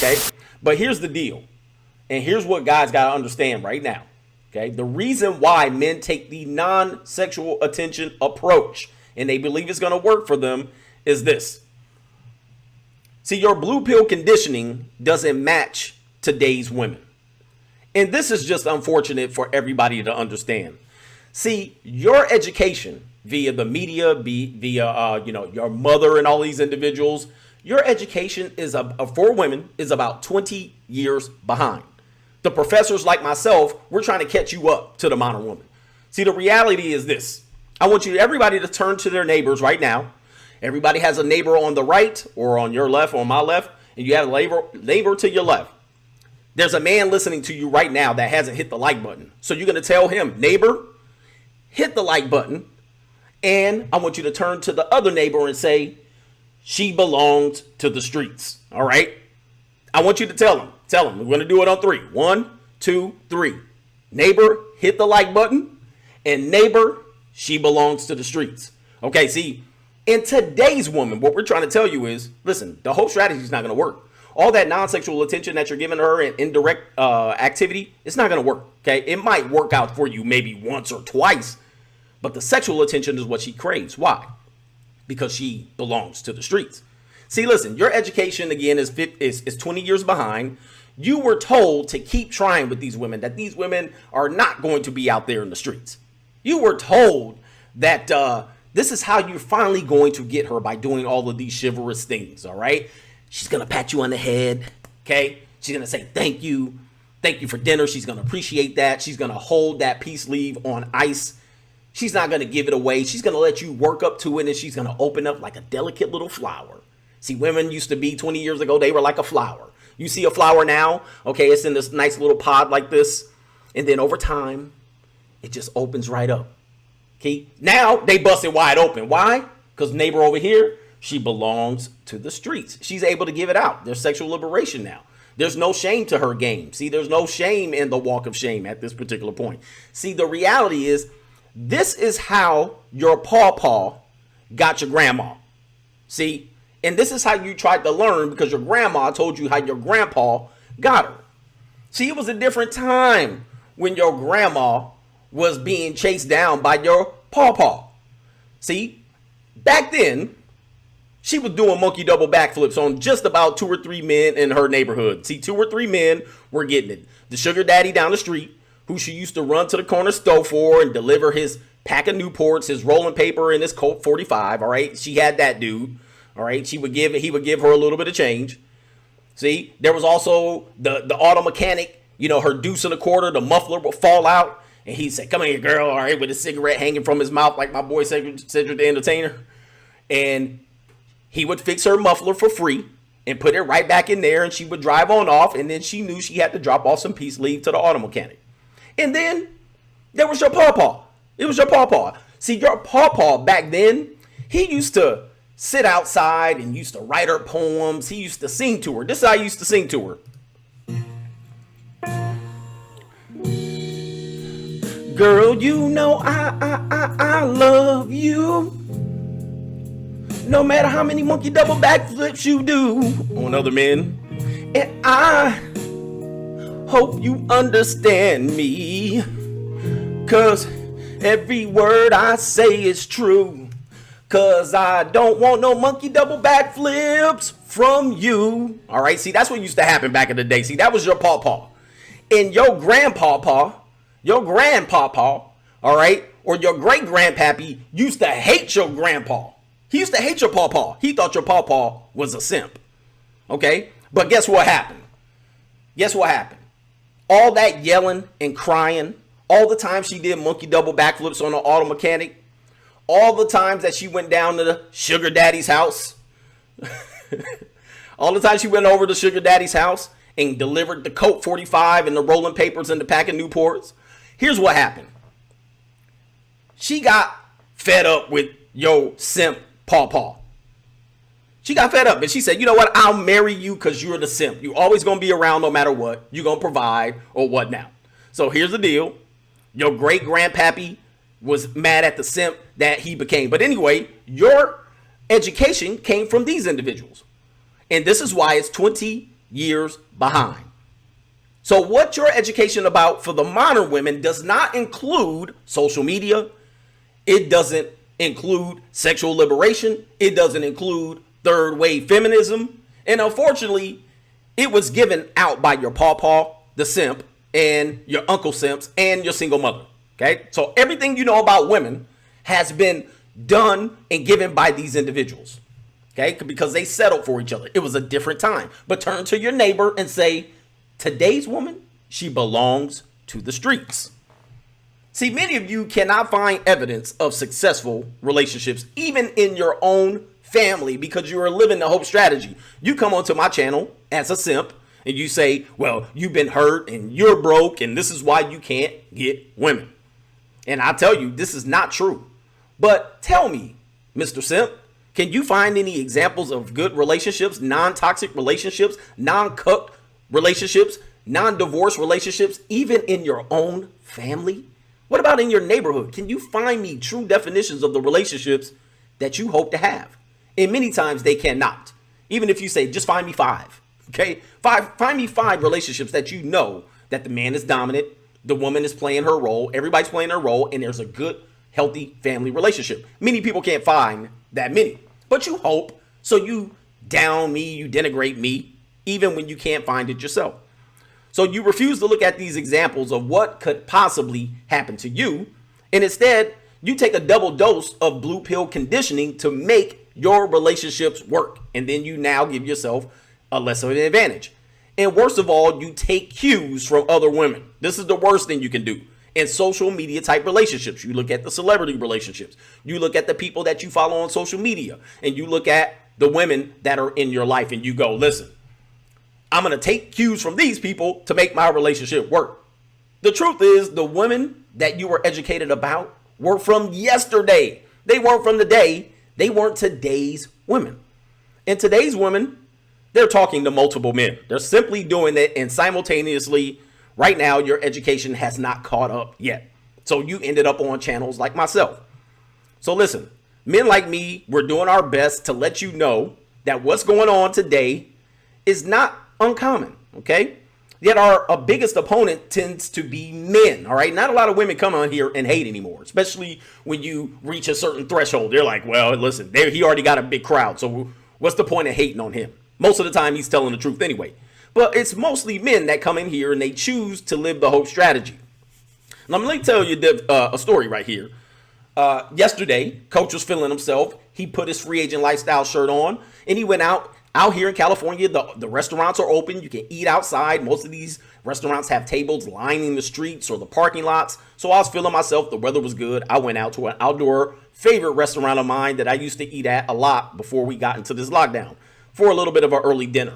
Okay. But here's the deal. And here's what guys got to understand right now. Okay. The reason why men take the non-sexual attention approach and they believe it's going to work for them is this. See, your blue pill conditioning doesn't match today's women. And this is just unfortunate for everybody to understand. See, your education via the media, via your mother and all these individuals, your education is for women is about 20 years behind. The professors like myself, we're trying to catch you up to the modern woman. See, the reality is this. I want everybody to turn to their neighbors right now. Everybody has a neighbor on the right or on your left or on my left, and you have a neighbor to your left. There's a man listening to you right now that hasn't hit the like button. So you're going to tell him, neighbor, hit the like button. And I want you to turn to the other neighbor and say, she belongs to the streets. All right. I want you to tell him. We're going to do it on 3. 1, 2, 3. Neighbor, hit the like button. And neighbor, she belongs to the streets. Okay. See, in today's woman, what we're trying to tell you is, listen, the whole strategy is not going to work. All that non-sexual attention that you're giving her and indirect activity, it's not going to work. Okay. It might work out for you maybe once or twice, but the sexual attention is what she craves. Why? Because she belongs to the streets. See, listen, your education again is 20 years behind. You were told to keep trying with these women, that these women are not going to be out there in the streets. You were told that this is how you're finally going to get her, by doing all of these chivalrous things. All right. She's going to pat you on the head. Okay. She's going to say, thank you. Thank you for dinner. She's going to appreciate that. She's going to hold that peace leave on ice. She's not going to give it away. She's going to let you work up to it, and she's going to open up like a delicate little flower. See, women used to be 20 years ago, they were like a flower. You see a flower now, okay, it's in this nice little pod like this. And then over time, it just opens right up. Okay, now they bust it wide open. Why? Because neighbor over here, she belongs to the streets. She's able to give it out. There's sexual liberation now. There's no shame to her game. See, there's no shame in the walk of shame at this particular point. See, the reality is, this is how your pawpaw got your grandma. See, and this is how you tried to learn, because your grandma told you how your grandpa got her. See, it was a different time when your grandma was being chased down by your pawpaw. See, back then, she was doing monkey double backflips on just about 2 or 3 men in her neighborhood. See, 2 or 3 men were getting it. The sugar daddy down the street, who she used to run to the corner store for and deliver his pack of Newports, his rolling paper, and his Colt 45. All right. She had that dude. All right. He would give her a little bit of change. See, there was also the auto mechanic, her deuce and a quarter, the muffler would fall out. And he'd say, come here, girl. All right. With a cigarette hanging from his mouth, like my boy Cedric the Entertainer. And he would fix her muffler for free and put it right back in there. And she would drive on off. And then she knew she had to drop off some peace leave to the auto mechanic. And then there was your pawpaw. It was your pawpaw. See, your pawpaw back then, he used to sit outside and used to write her poems. He used to sing to her. This is how he used to sing to her. Girl, you know I love you. No matter how many monkey double backflips you do on other men. And I hope you understand me, 'cause every word I say is true. 'Cause I don't want no monkey double backflips from you. All right, see, that's what used to happen back in the day. See, that was your pawpaw. And your grandpapa, all right, or your great-grandpappy used to hate your grandpa. He used to hate your pawpaw. He thought your pawpaw was a simp. Okay, but guess what happened? Guess what happened? All that yelling and crying, all the time she did monkey double backflips on the auto mechanic, all the times that she went down to the sugar daddy's house, all the time she went over to sugar daddy's house and delivered the Colt 45 and the rolling papers and the pack of Newports. Here's what happened. She got fed up with your simp pawpaw. She got fed up and she said, you know what? I'll marry you because you're the simp. You're always going to be around no matter what. You're going to provide or what now? So here's the deal. Your great grandpappy was mad at the simp that he became. But anyway, your education came from these individuals. And this is why it's 20 years behind. So what your education about for the modern women does not include social media. It doesn't include sexual liberation. It doesn't include third wave feminism. And unfortunately, it was given out by your pawpaw, the simp, and your uncle simps, and your single mother. Okay? So everything you know about women has been done and given by these individuals. Okay? Because they settled for each other. It was a different time. But turn to your neighbor and say, today's woman, she belongs to the streets. See, many of you cannot find evidence of successful relationships, even in your own family, because you are living the hope strategy. You come onto my channel as a simp and you say, well, you've been hurt and you're broke and this is why you can't get women. And I tell you, this is not true. But tell me, Mr. Simp, can you find any examples of good relationships, non-toxic relationships, non-cut relationships, non-divorce relationships, even in your own family? What about in your neighborhood? Can you find me true definitions of the relationships that you hope to have? And many times they cannot. Even if you say, just find me 5. Okay? Find me 5 relationships that you know that the man is dominant, the woman is playing her role, everybody's playing their role, and there's a good, healthy family relationship. Many people can't find that many. But you hope, so you down me, you denigrate me, even when you can't find it yourself. So you refuse to look at these examples of what could possibly happen to you. And instead, you take a double dose of blue pill conditioning to make your relationships work. And then you now give yourself a less of an advantage. And worst of all, you take cues from other women. This is the worst thing you can do. In social media type relationships, you look at the celebrity relationships. You look at the people that you follow on social media. And you look at the women that are in your life and you go, listen, I'm going to take cues from these people to make my relationship work. The truth is, the women that you were educated about were from yesterday. They weren't from today. They weren't today's women. And today's women, they're talking to multiple men. They're simply doing it, and simultaneously, right now, your education has not caught up yet. So you ended up on channels like myself. So listen, men like me, we're doing our best to let you know that what's going on today is not uncommon, okay? Yet our biggest opponent tends to be men, all right? Not a lot of women come on here and hate anymore, especially when you reach a certain threshold. They're like, well, listen, he already got a big crowd, so what's the point of hating on him? Most of the time, he's telling the truth anyway. But it's mostly men that come in here and they choose to live the hope strategy. Now, let me tell you a story right here. Yesterday, Coach was feeling himself. He put his free agent lifestyle shirt on and he went out here in California. The restaurants are open. You can eat outside. Most of these restaurants have tables lining the streets or the parking lots. So I was feeling myself. The weather was good. I went out to an outdoor favorite restaurant of mine that I used to eat at a lot before we got into this lockdown for a little bit of an early dinner.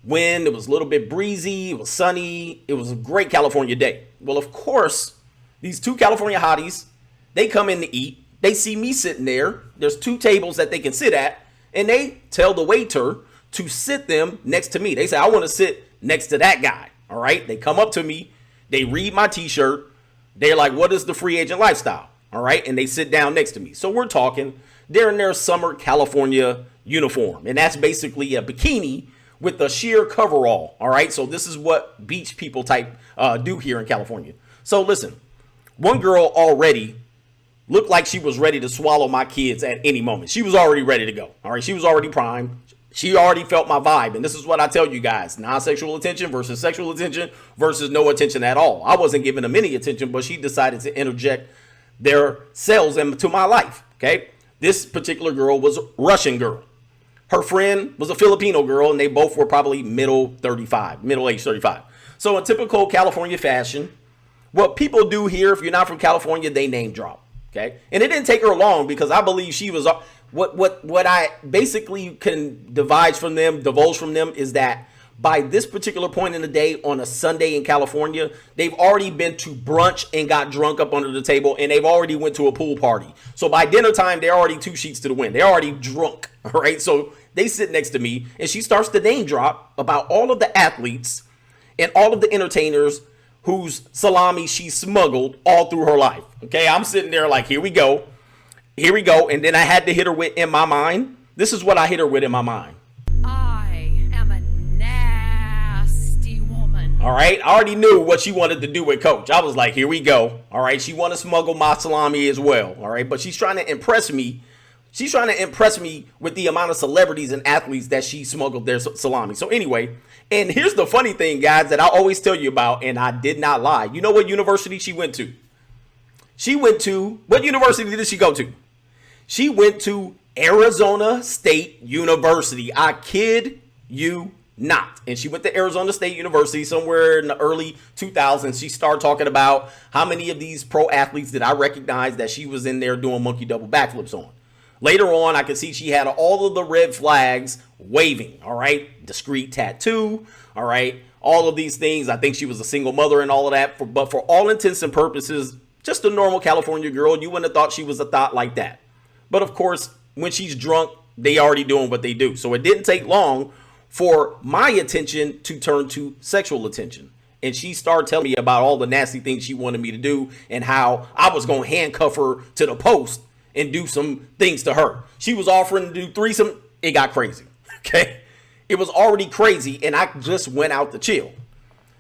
Wind, it was a little bit breezy. It was sunny. It was a great California day. Well, of course, these 2 California hotties, they come in to eat. They see me sitting there. There's 2 tables that they can sit at. And they tell the waiter to sit them next to me. They say, I want to sit next to that guy. All right. They come up to me. They read my t-shirt. They're like, what is the free agent lifestyle? All right. And they sit down next to me. So we're talking. They're in their summer California uniform. And that's basically a bikini with a sheer coverall. All right. So this is what beach people type do here in California. So listen, one girl already looked like she was ready to swallow my kids at any moment. She was already ready to go. All right. She was already primed. She already felt my vibe. And this is what I tell you guys. Non-sexual attention versus sexual attention versus no attention at all. I wasn't giving them any attention, but she decided to interject their selves into my life. Okay. This particular girl was a Russian girl. Her friend was a Filipino girl, and they both were probably middle-aged 35. So in typical California fashion, what people do here, if you're not from California, they name drop. Okay. And it didn't take her long because I believe she was what I basically can divulge from them is that by this particular point in the day on a Sunday in California, they've already been to brunch and got drunk up under the table, and they've already went to a pool party. So by dinner time, they're already 2 sheets to the wind. They're already drunk. All right. So they sit next to me and she starts to name drop about all of the athletes and all of the entertainers whose salami she smuggled all through her life. Okay, I'm sitting there like, here we go. And then I had to hit her with in my mind. This is what I hit her with in my mind. I am a All right. I already knew what she wanted to do with Coach. I was like, here we go. All right. She want to smuggle my salami as well. All right. But she's trying to impress me. She's trying to impress me with the amount of celebrities and athletes that she smuggled their salami. So anyway, and here's the funny thing, guys, that I always tell you about, and I did not lie. You know what university she went to? What university did she go to? She went to Arizona State University. I kid you not. And she went to Arizona State University somewhere in the early 2000s. She started talking about how many of these pro athletes did I recognize that she was in there doing monkey double backflips on. Later on, I could see she had all of the red flags waving, all right? Discreet tattoo, all right? All of these things. I think she was a single mother and all of that. But for all intents and purposes, just a normal California girl. You wouldn't have thought she was a thought like that. But of course, when she's drunk, they already doing what they do. So it didn't take long for my attention to turn to sexual attention. And she started telling me about all the nasty things she wanted me to do and how I was going to handcuff her to the post and do some things to her. She was offering to do threesome. It got crazy. Okay. It was already crazy. And I just went out to chill.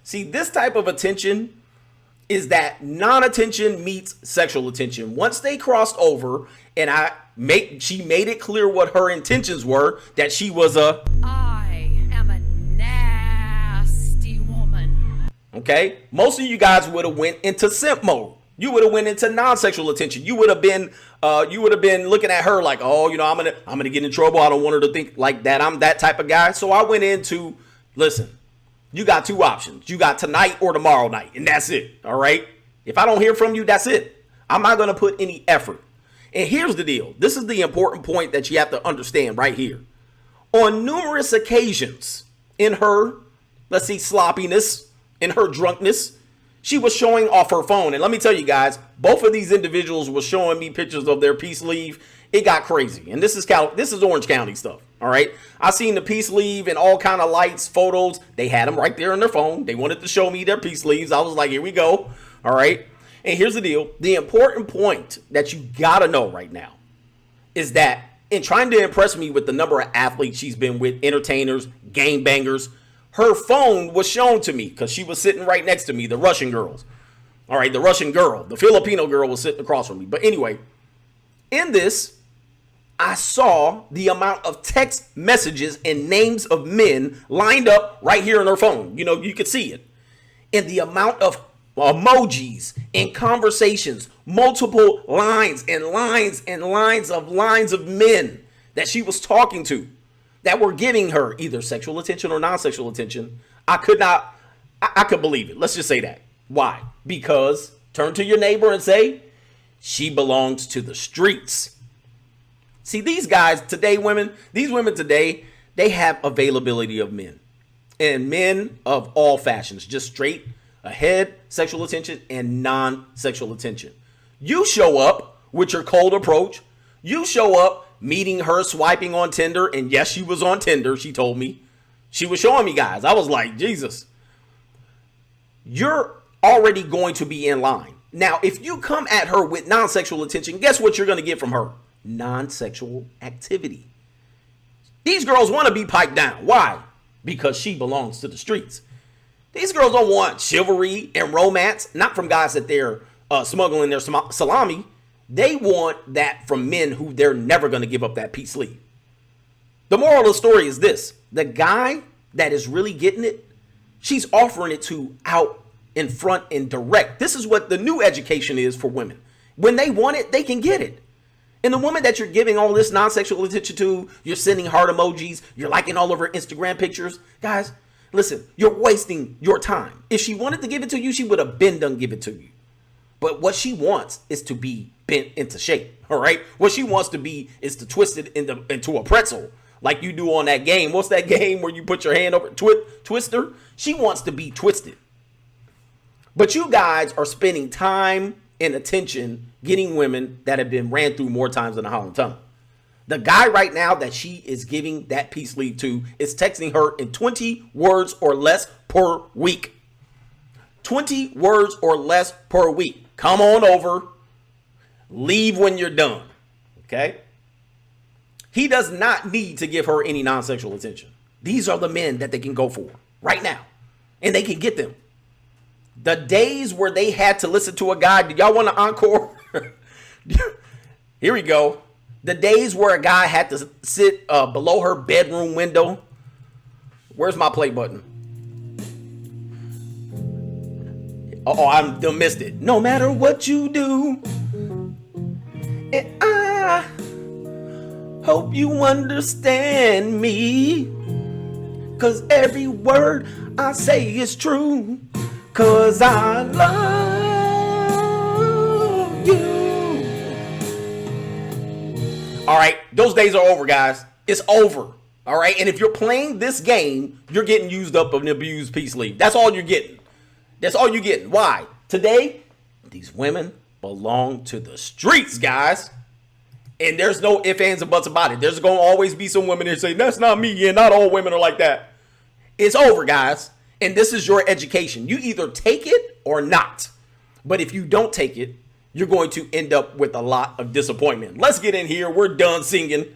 See, this type of attention is that non-attention meets sexual attention. Once they crossed over and she made it clear what her intentions were, that she was I am a nasty woman. Okay. Most of you guys would have went into simp mode. You would have went into non-sexual attention. You would have been looking at her like, oh, I'm gonna get in trouble. I don't want her to think like that. I'm that type of guy. So I went into, listen, you got two options. You got tonight or tomorrow night, and that's it. All right. If I don't hear from you, that's it. I'm not gonna put any effort. And here's the deal. This is the important point that you have to understand right here. On numerous occasions in her, let's see, sloppiness, in her drunkenness, she was showing off her phone. And let me tell you guys, both of these individuals were showing me pictures of their peace leave. It got crazy. And this is Orange County stuff. All right. I seen the peace leave and all kind of lights, photos. They had them right there on their phone. They wanted to show me their peace leaves. I was like, here we go. All right. And here's the deal. The important point that you got to know right now is that in trying to impress me with the number of athletes she's been with, entertainers, game bangers, her phone was shown to me because she was sitting right next to me, the Russian girls. All right, the Russian girl, the Filipino girl was sitting across from me. But anyway, in this, I saw the amount of text messages and names of men lined up right here on her phone. You could see it. And the amount of emojis and conversations, multiple lines and lines and lines of men that she was talking to, that were giving her either sexual attention or non-sexual attention. I could believe it. Let's just say that. Why? Because turn to your neighbor and say, she belongs to the streets. See, these guys today, these women today, they have availability of men. And men of all fashions, just straight ahead sexual attention and non-sexual attention. You show up with your cold approach. You show up meeting her, swiping on Tinder. And yes, she was on Tinder. She told me. She was showing me guys. I was like, Jesus. You're already going to be in line. Now, if you come at her with non-sexual attention, guess what you're going to get from her? Non-sexual activity. These girls want to be piped down. Why? Because she belongs to the streets. These girls don't want chivalry and romance, not from guys that they're smuggling their salami. They want that from men who they're never going to give up that peace leave. The moral of the story is this. The guy that is really getting it, she's offering it to out in front and direct. This is what the new education is for women. When they want it, they can get it. And the woman that you're giving all this non-sexual attention to, you're sending heart emojis, you're liking all of her Instagram pictures. Guys, listen, you're wasting your time. If she wanted to give it to you, she would have been done give it to you. But what she wants is to be bent into shape, all right? What she wants to be is to twist it into a pretzel like you do on that game. What's that game where you put your hand over Twister? She wants to be twisted. But you guys are spending time and attention getting women that have been ran through more times than a Holland tunnel. The guy right now that she is giving that peace leave to is texting her in 20 words or less per week. 20 words or less per week. Come on over. Leave when you're done. Okay? He does not need to give her any non-sexual attention. These are the men that they can go for right now. and they can get them. The days where they had to listen to a guy, do y'all want an encore? Here we go. The days where a guy had to sit below her bedroom window. Where's my play button? Uh-oh, I done missed it. No matter what you do, and I hope you understand me, 'cause every word I say is true, 'cause I love you. All right, those days are over, guys. It's over. All right, and if you're playing this game, you're getting used up of an abused peace leave. That's all you're getting. That's all you're getting. Why? Today, these women belong to the streets, guys. And there's no ifs, ands, and buts about it. There's going to always be some women that say, that's not me. Yeah, not all women are like that. It's over, guys. And this is your education. You either take it or not. But if you don't take it, you're going to end up with a lot of disappointment. Let's get in here. We're done singing.